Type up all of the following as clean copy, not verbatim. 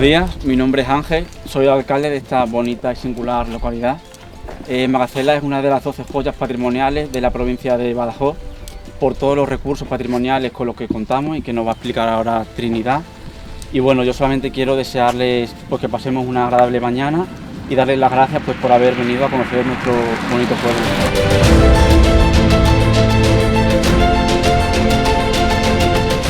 Buenos días, mi nombre es Ángel, soy el alcalde de esta bonita y singular localidad. Magacela es una de las 12 joyas patrimoniales de la provincia de Badajoz, por todos los recursos patrimoniales con los que contamos y que nos va a explicar ahora Trinidad. Y bueno, yo solamente quiero desearles pues, que pasemos una agradable mañana y darles las gracias pues, por haber venido a conocer nuestro bonito pueblo.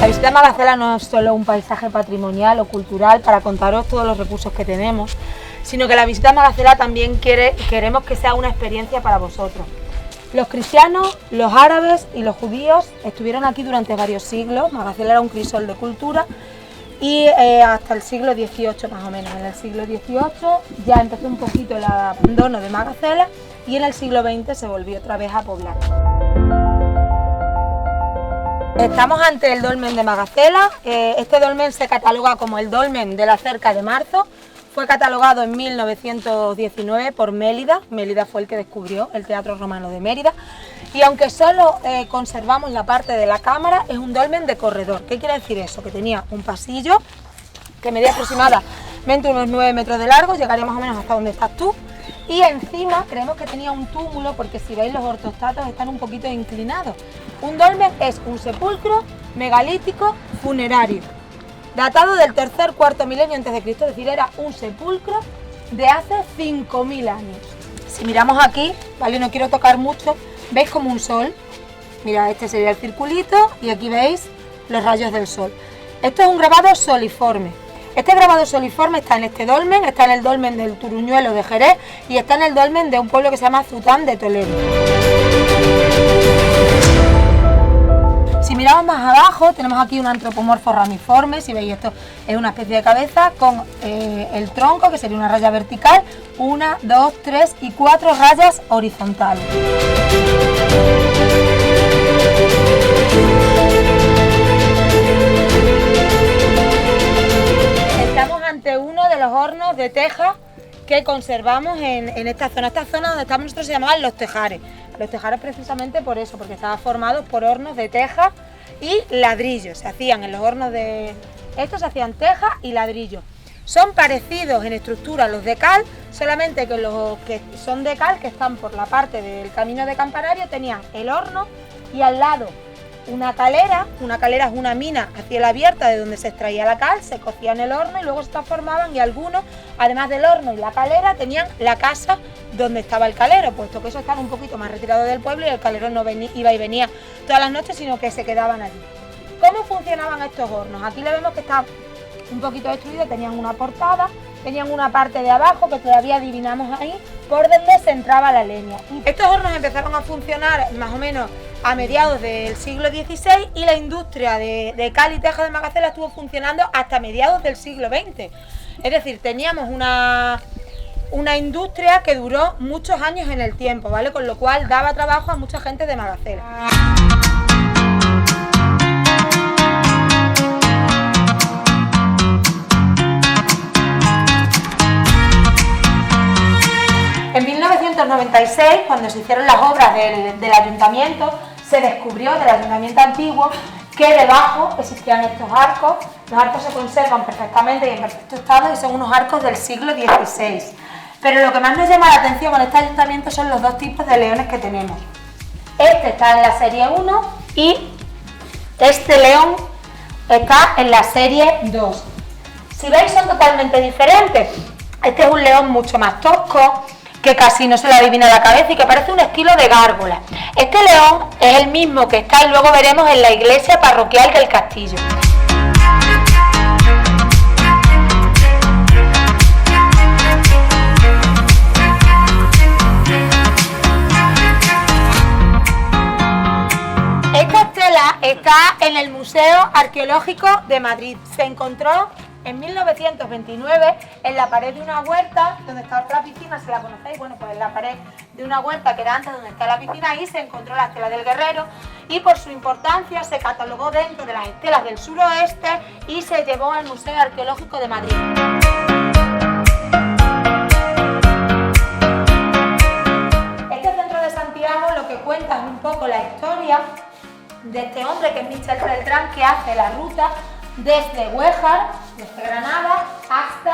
La visita a Magacela no es solo un paisaje patrimonial o cultural para contaros todos los recursos que tenemos, sino que la visita a Magacela también queremos que sea una experiencia para vosotros. Los cristianos, los árabes y los judíos estuvieron aquí durante varios siglos. Magacela era un crisol de cultura y hasta el siglo XVIII más o menos. En el siglo XVIII ya empezó un poquito el abandono de Magacela y en el siglo XX se volvió otra vez a poblar. Estamos ante el dolmen de Magacela. Este dolmen se cataloga como el dolmen de la cerca de marzo. Fue catalogado en 1919 por Mélida. Mélida fue el que descubrió el Teatro Romano de Mérida. Y aunque solo conservamos la parte de la cámara, es un dolmen de corredor. ¿Qué quiere decir eso? Que tenía un pasillo que medía aproximadamente unos 9 metros de largo, llegaría más o menos hasta donde estás tú. Y encima creemos que tenía un túmulo, porque si veis los ortostatos están un poquito inclinados. Un dolmen es un sepulcro megalítico funerario, datado del tercer-cuarto milenio antes de Cristo, es decir, era un sepulcro de hace 5000 años. Si miramos aquí, vale, no quiero tocar mucho, veis como un sol. Mira, este sería el circulito y aquí veis los rayos del sol. Esto es un grabado soliforme. Este grabado soliforme está en este dolmen, está en el dolmen del Turuñuelo de Jerez y está en el dolmen de un pueblo que se llama Zután de Toledo. Si miramos más abajo, tenemos aquí un antropomorfo ramiforme. Si veis, esto es una especie de cabeza con el tronco, que sería una raya vertical, 1, 2, 3 y 4 rayas horizontales. Estamos ante uno de los hornos de teja que conservamos en esta zona. Esta zona donde estamos nosotros se llamaban Los Tejares. Los Tejares precisamente por eso, porque estaban formados por hornos de teja y ladrillo. Se hacían en los hornos de estos, se hacían teja y ladrillo. Son parecidos en estructura a los de cal, solamente que los que son de cal, que están por la parte del camino de campanario, tenían el horno y al lado una calera. Una calera es una mina a cielo abierta de donde se extraía la cal, se cocía en el horno y luego se transformaban, y algunos, además del horno y la calera, tenían la casa donde estaba el calero, puesto que eso estaba un poquito más retirado del pueblo y el calero no iba y venía todas las noches, sino que se quedaban allí. ¿Cómo funcionaban estos hornos? Aquí le vemos que está un poquito destruido, tenían una portada, tenían una parte de abajo que todavía adivinamos ahí, por donde se entraba la leña. Estos hornos empezaron a funcionar más o menos a mediados del siglo XVI y la industria de cal y teja de Magacela estuvo funcionando hasta mediados del siglo XX. Es decir, teníamos una industria que duró muchos años en el tiempo, ¿vale? Con lo cual daba trabajo a mucha gente de Magacela. En 1996, cuando se hicieron las obras del ayuntamiento, se descubrió del ayuntamiento antiguo que debajo existían estos arcos. Los arcos se conservan perfectamente y en perfecto estado y son unos arcos del siglo XVI. Pero lo que más nos llama la atención con este ayuntamiento son los dos tipos de leones que tenemos. Este está en la serie 1 y este león está en la serie 2. Si veis, son totalmente diferentes. Este es un león mucho más tosco, que casi no se le adivina la cabeza y que parece un estilo de gárgola. Este león es el mismo que está y luego veremos en la iglesia parroquial del castillo. Esta estela está en el Museo Arqueológico de Madrid. Se encontró en 1929 en la pared de una huerta donde está la piscina, si la conocéis, bueno, pues en la pared de una huerta que era antes donde está la piscina, ahí se encontró la estela del guerrero y por su importancia se catalogó dentro de las estelas del suroeste y se llevó al Museo Arqueológico de Madrid. Este centro de Santiago lo que cuenta es un poco la historia de este hombre que es Michel Beltrán, que hace la ruta desde Huéjar, desde Granada, hasta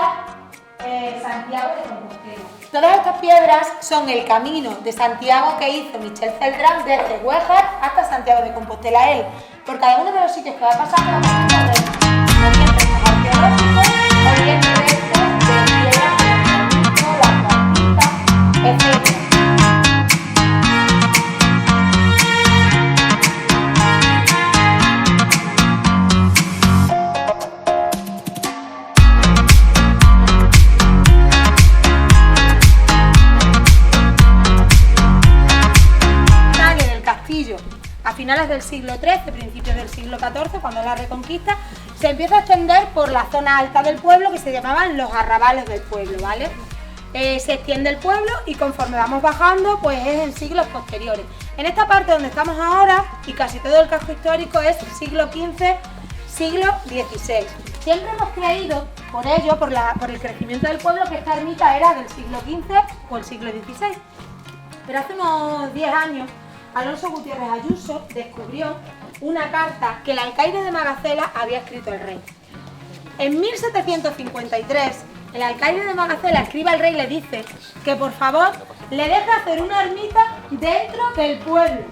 piedras son el camino de Santiago que hizo Michel Celdrán desde Huéjar hasta Santiago de Compostela. Él, por cada uno de los sitios que va pasando, va pasando o bien restos arqueológicos, o bien restos de piedras como el granito, la cuarcita, etc. A finales del siglo XIII, principios del siglo XIV, cuando es la Reconquista, se empieza a extender por la zona alta del pueblo, que se llamaban los arrabales del pueblo, ¿vale? Se extiende el pueblo y conforme vamos bajando, pues es en siglos posteriores. En esta parte donde estamos ahora, y casi todo el casco histórico es siglo XV, siglo XVI. Siempre hemos creído, por ello, por el crecimiento del pueblo, que esta ermita era del siglo XV o el siglo XVI. Pero hace unos 10 años, Alonso Gutiérrez Ayuso descubrió una carta que el alcaide de Magacela había escrito al rey. En 1753, el alcaide de Magacela escribe al rey y le dice que por favor le deje hacer una ermita dentro del pueblo,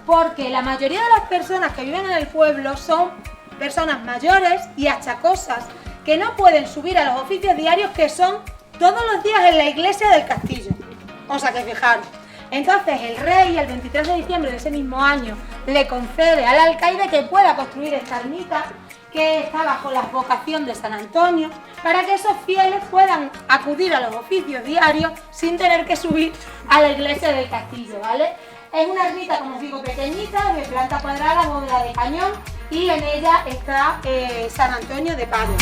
porque la mayoría de las personas que viven en el pueblo son personas mayores y achacosas que no pueden subir a los oficios diarios que son todos los días en la iglesia del castillo. O sea que fijaros. Entonces el rey, el 23 de diciembre de ese mismo año, le concede al alcaide que pueda construir esta ermita, que está bajo la advocación de San Antonio, para que esos fieles puedan acudir a los oficios diarios sin tener que subir a la iglesia del castillo, ¿vale? Es una ermita, como os digo, pequeñita, de planta cuadrada, bóveda de cañón, y en ella está San Antonio de Padua.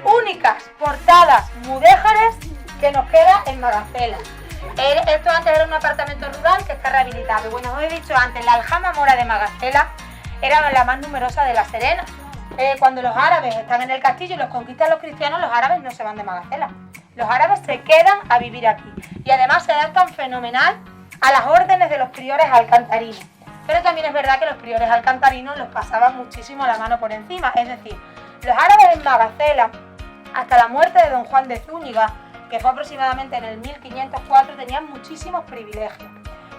Únicas portadas mudéjares que nos queda en Magacela. Esto antes era un apartamento rural que está rehabilitado. Bueno, os he dicho antes, la aljama mora de Magacela era la más numerosa de La Serena. Cuando los árabes están en el castillo y los conquistan los cristianos, los árabes no se van de Magacela. Los árabes se quedan a vivir aquí y además se adaptan fenomenal a las órdenes de los priores alcantarinos. Pero también es verdad que los priores alcantarinos los pasaban muchísimo la mano por encima. Es decir, los árabes en Magacela, hasta la muerte de don Juan de Zúñiga, que fue aproximadamente en el 1504, tenían muchísimos privilegios.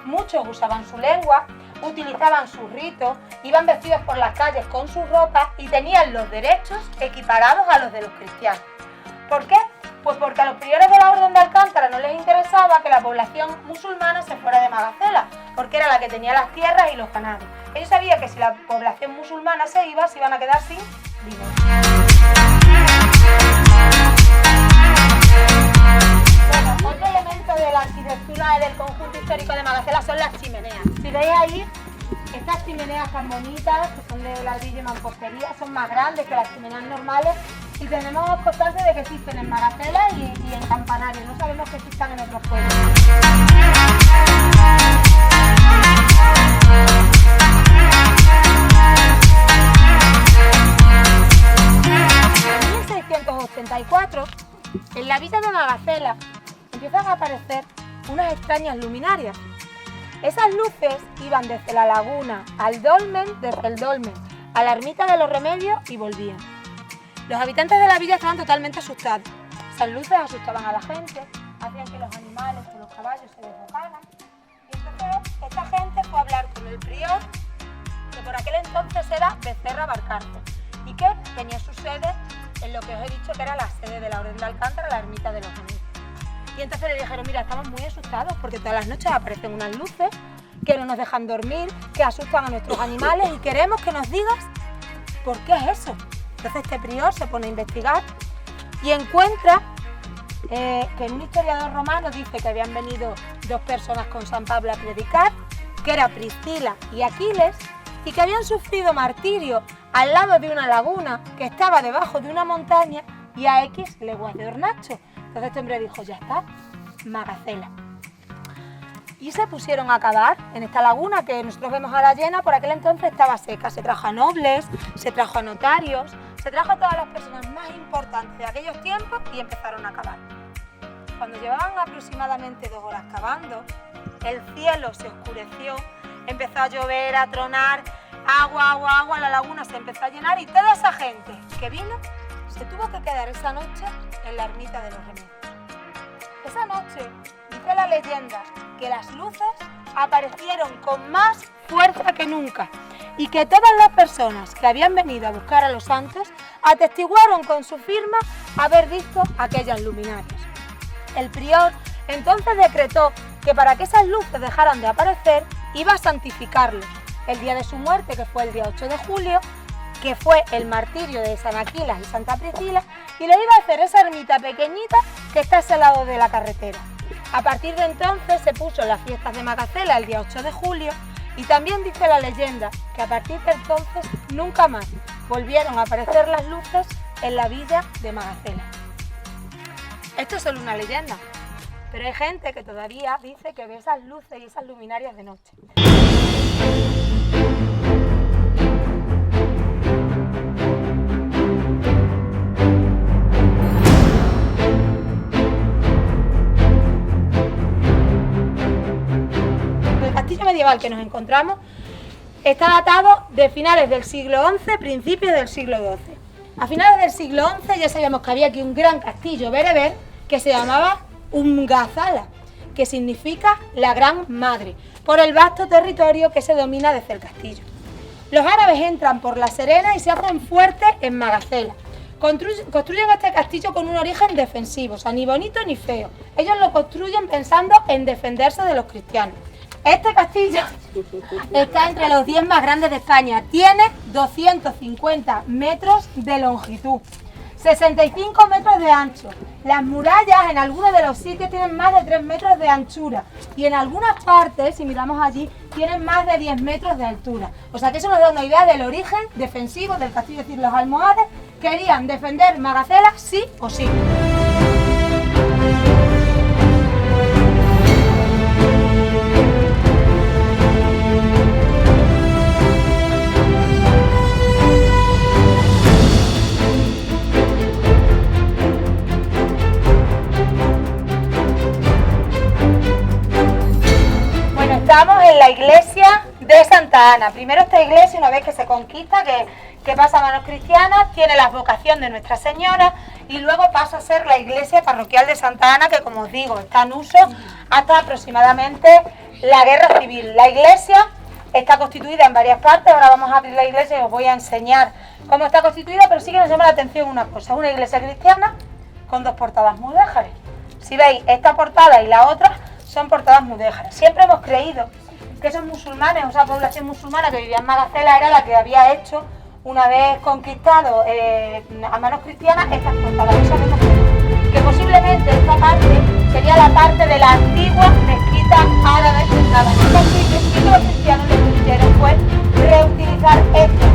Muchos usaban su lengua, utilizaban sus ritos, iban vestidos por las calles con sus ropas y tenían los derechos equiparados a los de los cristianos. ¿Por qué? Pues porque a los priores de la Orden de Alcántara no les interesaba que la población musulmana se fuera de Magacela, porque era la que tenía las tierras y los ganados. Ellos sabían que si la población musulmana se iban a quedar sin dinero. Bueno, otro elemento de la arquitectura del conjunto histórico de Magacela son las chimeneas. Si veis ahí, estas chimeneas tan bonitas, que son de ladrillo y mampostería, son más grandes que las chimeneas normales y tenemos constancia de que existen en Magacela y en Campanario. No sabemos que existan en otros pueblos. En 1684, en la villa de Magacela empiezan a aparecer unas extrañas luminarias. Esas luces iban desde la laguna al dolmen, desde el dolmen a la ermita de los Remedios y volvían. Los habitantes de la villa estaban totalmente asustados. Esas luces asustaban a la gente, hacían que los animales o los caballos se desbocaran. Y entonces esta gente fue a hablar con el prior, que por aquel entonces era Becerra Barcarce, y que tenía su sede en lo que os he dicho que era la sede de la Orden de Alcántara, la ermita de los Remedios. Y entonces le dijeron, mira, estamos muy asustados porque todas las noches aparecen unas luces que no nos dejan dormir, que asustan a nuestros animales y queremos que nos digas por qué es eso. Entonces este prior se pone a investigar y encuentra que un historiador romano dice que habían venido dos personas con San Pablo a predicar, que era Priscila y Aquiles, y que habían sufrido martirio al lado de una laguna que estaba debajo de una montaña y a X leguas de Hornacho. Entonces este hombre dijo, ya está, Magacela. Y se pusieron a cavar en esta laguna que nosotros vemos ahora llena, por aquel entonces estaba seca. Se trajo a nobles, se trajo a notarios, se trajo a todas las personas más importantes de aquellos tiempos y empezaron a cavar. Cuando llevaban aproximadamente 2 horas cavando, el cielo se oscureció, empezó a llover, a tronar, agua, la laguna se empezó a llenar y toda esa gente que vino se tuvo que quedar esa noche en la ermita de los Remedios. Esa noche, dice la leyenda, que las luces aparecieron con más fuerza que nunca y que todas las personas que habían venido a buscar a los santos atestiguaron con su firma haber visto aquellas luminarias. El prior entonces decretó que para que esas luces dejaran de aparecer iba a santificarlos el día de su muerte, que fue el día 8 de julio, que fue el martirio de San Aquilas y Santa Priscila, y lo iba a hacer esa ermita pequeñita que está a ese lado de la carretera. A partir de entonces se puso las fiestas de Magacela el día 8 de julio y también dice la leyenda que a partir de entonces nunca más volvieron a aparecer las luces en la villa de Magacela. Esto es solo una leyenda, pero hay gente que todavía dice que ve esas luces y esas luminarias de noche. El castillo medieval que nos encontramos está datado de finales del siglo XI, principios del siglo XII. A finales del siglo XI ya sabíamos que había aquí un gran castillo bereber que se llamaba Umgazala, que significa la Gran Madre, por el vasto territorio que se domina desde el castillo. Los árabes entran por La Serena y se hacen fuertes en Magacela. Construyen este castillo con un origen defensivo, o sea, ni bonito ni feo. Ellos lo construyen pensando en defenderse de los cristianos. Este castillo está entre los 10 más grandes de España. Tiene 250 metros de longitud, 65 metros de ancho. Las murallas en algunos de los sitios tienen más de 3 metros de anchura y en algunas partes, si miramos allí, tienen más de 10 metros de altura. O sea que eso nos da una idea del origen defensivo del castillo. Es decir, los almohades querían defender Magacela sí o sí. Estamos en la iglesia de Santa Ana. Primero esta iglesia, una vez que se conquista, que pasa a manos cristianas, tiene la advocación de Nuestra Señora y luego pasa a ser la iglesia parroquial de Santa Ana, que como os digo, está en uso hasta aproximadamente la Guerra Civil. La iglesia está constituida en varias partes, ahora vamos a abrir la iglesia y os voy a enseñar cómo está constituida, pero sí que nos llama la atención una cosa, una iglesia cristiana con dos portadas mudéjares. Si veis, esta portada y la otra son portadas mudéjares. Siempre hemos creído que esos musulmanes, o esa población musulmana que vivía en Magacela, era la que había hecho, una vez conquistado a manos cristianas, estas portadas. Hoy sabemos que posiblemente esta parte sería la parte de la antigua mezquita árabe que estaba en el castillo, y que los cristianos lo que hicieron fue reutilizar este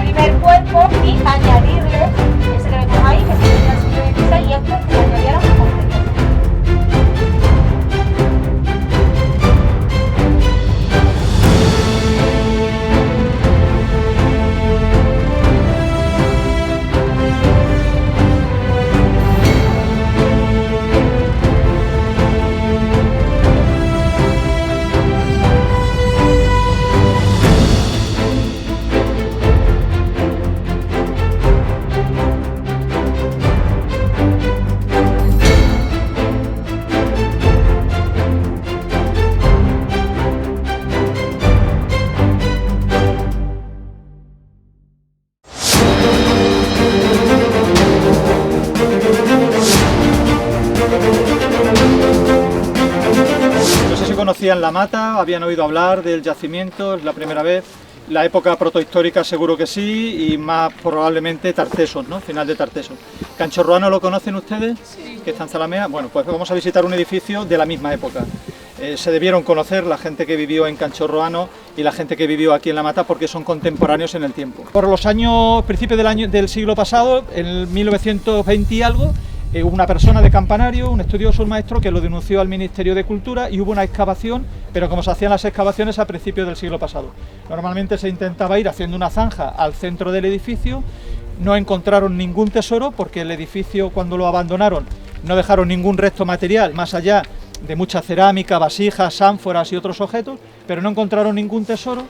primer cuerpo y añadirle ese que vemos ahí, que se llama el siglo XVI, y esto lo añadieron posteriormente. Conocían la mata, habían oído hablar del yacimiento, es la primera vez. La época protohistórica seguro que sí, y más probablemente Tartesos, ¿no? Final de Tartesos. ¿Canchorroano lo conocen ustedes? Sí. Que está en Zalamea. Bueno, pues vamos a visitar un edificio de la misma época. Se debieron conocer la gente que vivió en Canchorroano y la gente que vivió aquí en la mata, porque son contemporáneos en el tiempo. Por los años, principios del siglo pasado, en 1920 y algo, una persona de Campanario, un estudioso, un maestro, que lo denunció al Ministerio de Cultura y hubo una excavación, pero como se hacían las excavaciones a principios del siglo pasado. Normalmente se intentaba ir haciendo una zanja al centro del edificio, no encontraron ningún tesoro porque el edificio, cuando lo abandonaron, no dejaron ningún resto material, más allá de mucha cerámica, vasijas, ánforas y otros objetos, pero no encontraron ningún tesoro.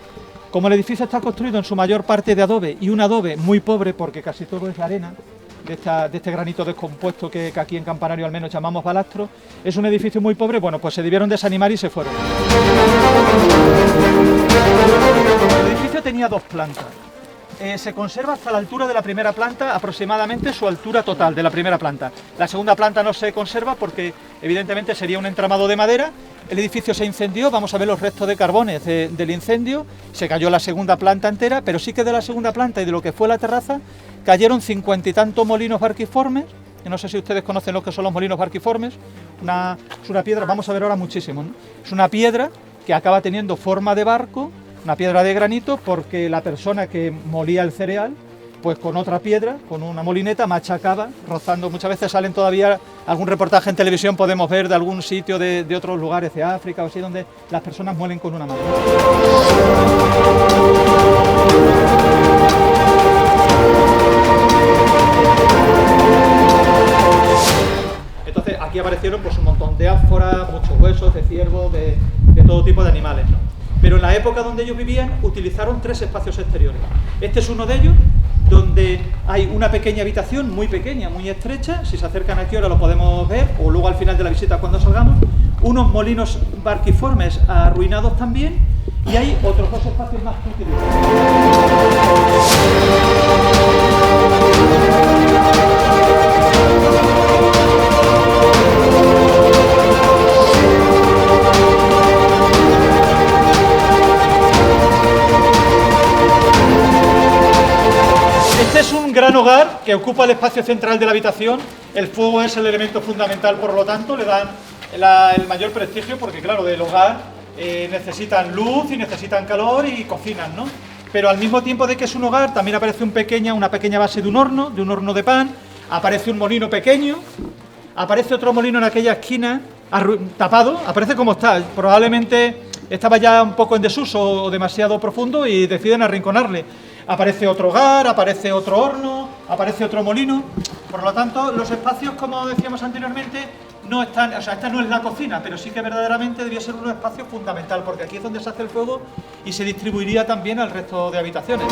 Como el edificio está construido en su mayor parte de adobe y un adobe muy pobre porque casi todo es arena, de este granito descompuesto que aquí en Campanario al menos llamamos balastro, es un edificio muy pobre, bueno, pues se debieron desanimar y se fueron. El edificio tenía 2 plantas. Se conserva hasta la altura de la primera planta, aproximadamente su altura total de la primera planta. La segunda planta no se conserva porque evidentemente sería un entramado de madera. El edificio se incendió, vamos a ver los restos de carbones del incendio, se cayó la segunda planta entera, pero sí que de la segunda planta y de lo que fue la terraza cayeron 50 y tantos molinos barquiformes. No sé si ustedes conocen lo que son los molinos barquiformes. Es una piedra, vamos a ver ahora muchísimo, ¿no? Es una piedra que acaba teniendo forma de barco, una piedra de granito, porque la persona que molía el cereal, pues con otra piedra, con una molineta, machacaba, rozando. Muchas veces salen todavía algún reportaje en televisión, podemos ver de algún sitio de otros lugares de África o así, donde las personas muelen con una mano. Entonces aquí aparecieron pues un montón de ánforas, muchos huesos de ciervos, de todo tipo de animales, ¿no? Pero en la época donde ellos vivían utilizaron 3 espacios exteriores. Este es uno de ellos, donde hay una pequeña habitación, muy pequeña, muy estrecha. Si se acercan aquí ahora lo podemos ver, o luego al final de la visita cuando salgamos. Unos molinos barquiformes arruinados también, y hay otros 2 espacios más que Este es un gran hogar que ocupa el espacio central de la habitación. El fuego es el elemento fundamental, por lo tanto, le dan el mayor prestigio porque, claro, del hogar necesitan luz y necesitan calor y cocinan, ¿no? Pero al mismo tiempo de que es un hogar, también aparece una pequeña base de un horno de pan, aparece un molino pequeño, aparece otro molino en aquella esquina, tapado, aparece como está, probablemente estaba ya un poco en desuso o demasiado profundo y deciden arrinconarle. Aparece otro hogar, aparece otro horno, aparece otro molino. Por lo tanto, los espacios, como decíamos anteriormente, no están, o sea, esta no es la cocina, pero sí que verdaderamente debía ser un espacio fundamental, porque aquí es donde se hace el fuego y se distribuiría también al resto de habitaciones.